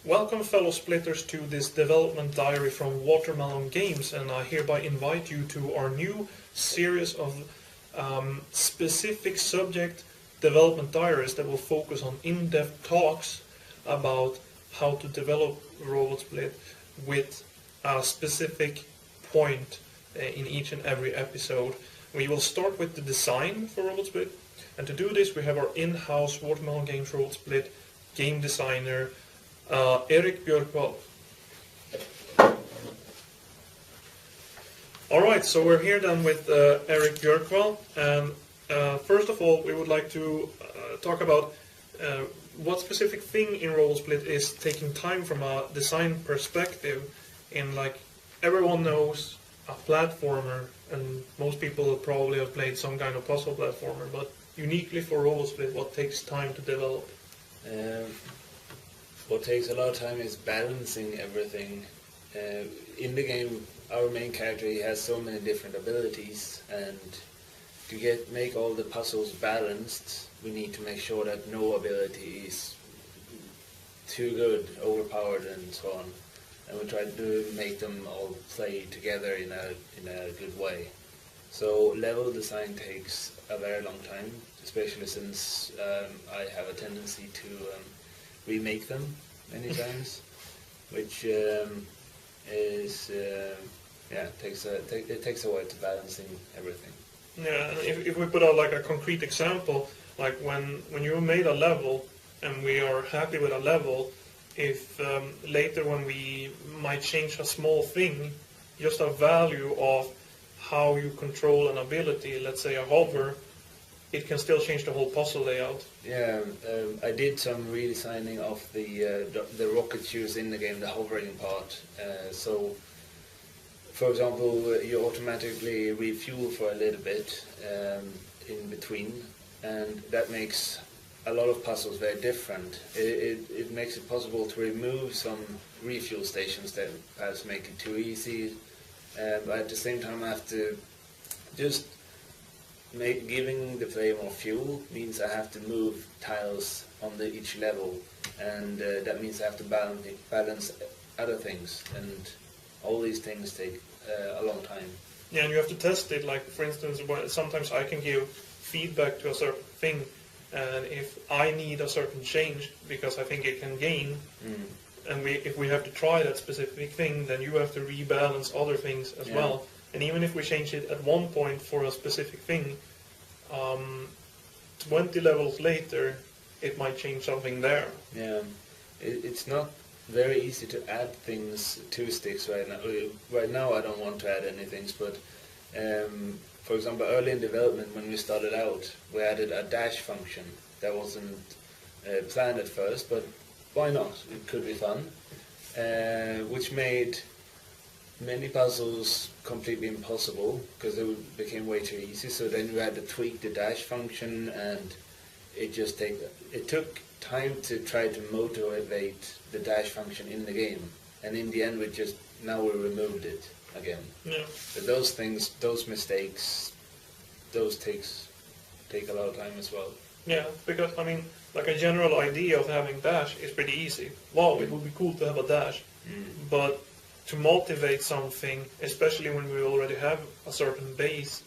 Welcome fellow splitters to this development diary from Watermelon Games, and I hereby invite you to our new series of specific subject development diaries that will focus on in-depth talks about how to develop Robotsplit with a specific point in each and every episode. We will start with the design for Robotsplit, and to do this we have our in-house Watermelon Games Robotsplit game designer Eric Björkvall. Alright, so we're here then with Eric Björkvall, and first of all we would like to talk about what specific thing in Robotsplit is taking time from a design perspective. In like everyone knows a platformer, and most people probably have played some kind of puzzle platformer, but uniquely for Robotsplit, what takes time to develop? What takes a lot of time is balancing everything. In the game, our main character, he has so many different abilities, and to make all the puzzles balanced, we need to make sure that no ability is too good, overpowered, and so on. And we try to make them all play together in a good way. So level design takes a very long time, especially since I have a tendency to remake them many times, which takes a while to balancing everything. Yeah, and if we put out like a concrete example, like when you made a level and we are happy with a level, if later when we might change a small thing, just a value of how you control an ability, let's say a hover, it can still change the whole puzzle layout. Yeah, I did some redesigning of the rocket shoes in the game, the hovering part. So, for example, you automatically refuel for a little bit in between, and that makes a lot of puzzles very different. It makes it possible to remove some refuel stations that perhaps make it too easy, but at the same time I have to just giving the player more fuel means I have to move tiles on each level, and that means I have to balance other things, and all these things take a long time. Yeah, and you have to test it, like for instance, sometimes I can give feedback to a certain thing, and if I need a certain change because I think it can gain, and if we have to try that specific thing, then you have to rebalance other things as well. And even if we change it at one point for a specific thing, 20 levels later, it might change something there. Yeah, it's not very easy to add things to sticks right now. Right now I don't want to add anything, but for example, early in development when we started out, we added a dash function. That wasn't planned at first, but why not? It could be fun, which made many puzzles completely impossible because they became way too easy. So then we had to tweak the dash function, and it took time to try to motivate the dash function in the game. And in the end, we removed it again. Yeah. But those things, those mistakes, take a lot of time as well. Yeah, because I mean, like a general idea of having dash is pretty easy. Wow, it would be cool to have a dash, but to motivate something, especially when we already have a certain base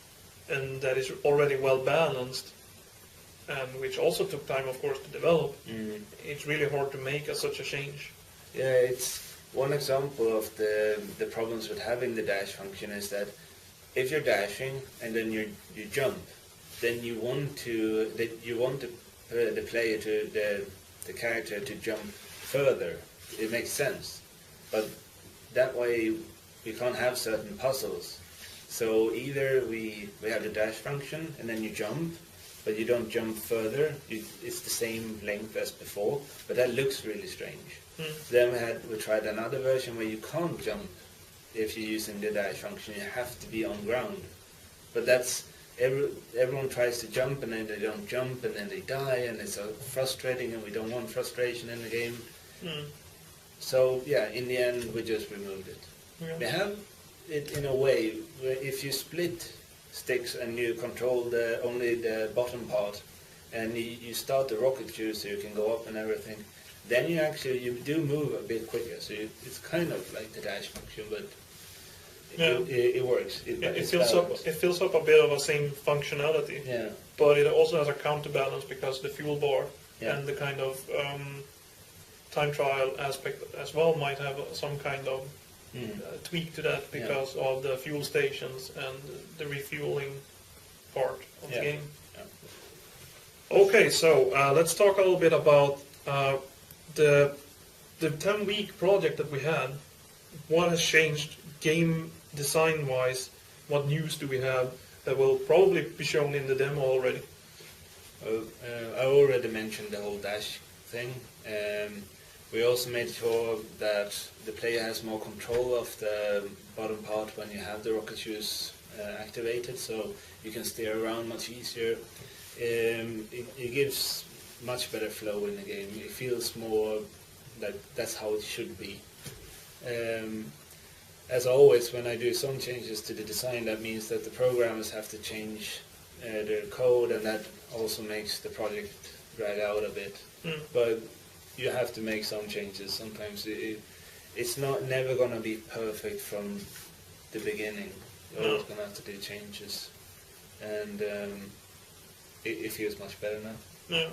and that is already well balanced, and which also took time, of course, to develop, it's really hard to make such a change. Yeah, it's one example of the problems with having the dash function is that if you're dashing and then you jump, then you want the player the character to jump further. It makes sense, but that way we can't have certain puzzles. So either we have the dash function and then you jump, but you don't jump further. It's the same length as before, but that looks really strange. Then we tried another version where you can't jump if you're using the dash function. You have to be on ground. But that's everyone tries to jump and then they don't jump and then they die, and it's frustrating, and we don't want frustration in the game. So yeah, in the end we just removed it. Yeah. We have it in a way where if you split sticks and you control only the bottom part, and you start the rocket juice so you can go up and everything, then you do move a bit quicker. So it's kind of like the dash function, but it works. It fills up a bit of the same functionality. Yeah. But it also has a counterbalance because the fuel bar Yeah. and the kind of time trial aspect as well might have some kind of tweak to that because of the fuel stations and the refueling part of the game. Yeah. Okay, so let's talk a little bit about the 10-week project that we had. What has changed game design-wise? What news do we have that will probably be shown in the demo already? I already mentioned the whole dash thing. We also made sure that the player has more control of the bottom part when you have the rocket shoes activated, so you can steer around much easier. It gives much better flow in the game. It feels more like that's how it should be. As always, when I do some changes to the design, that means that the programmers have to change their code, and that also makes the project drag out a bit. But you have to make some changes. Sometimes it's never going to be perfect from the beginning. You're always going to have to do changes, and it feels much better now. Yeah.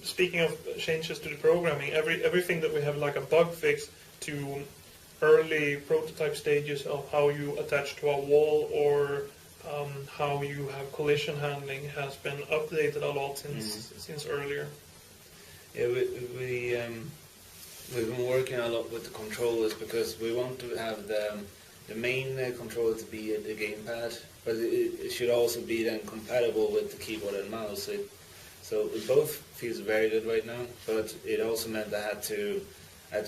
Speaking of changes to the programming, everything that we have like a bug fix to early prototype stages of how you attach to a wall or how you have collision handling has been updated a lot since earlier. Yeah, we've been working a lot with the controllers because we want to have the main controller to be the gamepad, but it should also be then compatible with the keyboard and mouse. So it both feels very good right now, but it also meant I had to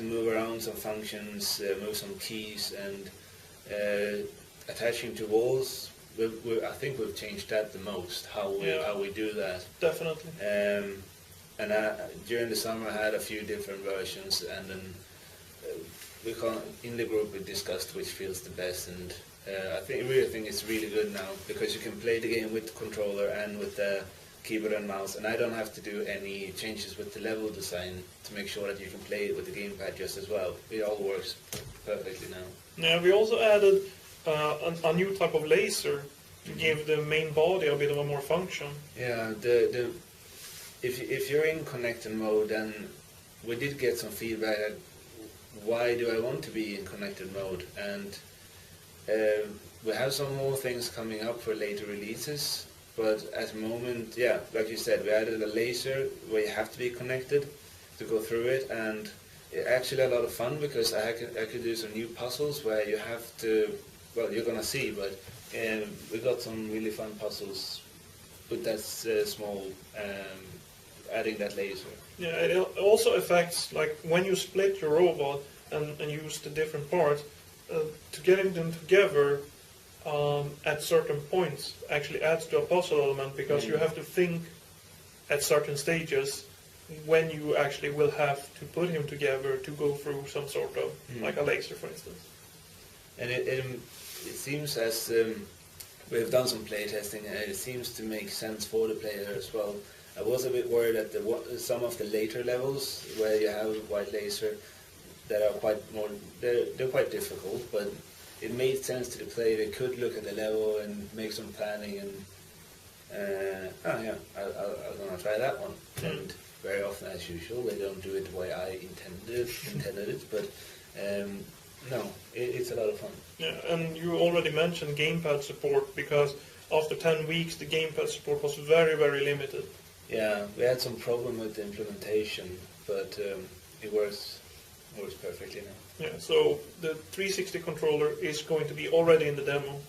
move around some functions, move some keys, and attaching to walls. I think we've changed that the most, how we do that. Definitely. And during the summer I had a few different versions, and then in the group we discussed which feels the best, and I really think it's really good now because you can play the game with the controller and with the keyboard and mouse, and I don't have to do any changes with the level design to make sure that you can play it with the gamepad just as well. It all works perfectly now. Yeah, we also added a new type of laser to give the main body a bit of a more function. Yeah, if you're in connected mode, then we did get some feedback that why do I want to be in connected mode, and we have some more things coming up for later releases. But at the moment, yeah, like you said, we added a laser where you have to be connected to go through it, and it's actually a lot of fun because I could do some new puzzles where you have to, well, you're gonna see, but we got some really fun puzzles with that small, adding that laser. Yeah, it also affects, like, when you split your robot and use the different parts, to getting them together at certain points actually adds to a puzzle element because you have to think at certain stages when you actually will have to put him together to go through some sort of, like a laser, for instance. And it seems as we've done some playtesting, and it seems to make sense for the player as well. I was a bit worried at some of the later levels where you have white laser that are they're quite difficult, but it made sense to the player. They could look at the level and make some planning, and I'm gonna try that one. And very often, as usual, they don't do it the way I intended it, but no, it's a lot of fun. Yeah, and you already mentioned gamepad support because after 10 weeks the gamepad support was very, very limited. Yeah, we had some problem with the implementation, but it works perfectly now. Yeah, so the 360 controller is going to be already in the demo.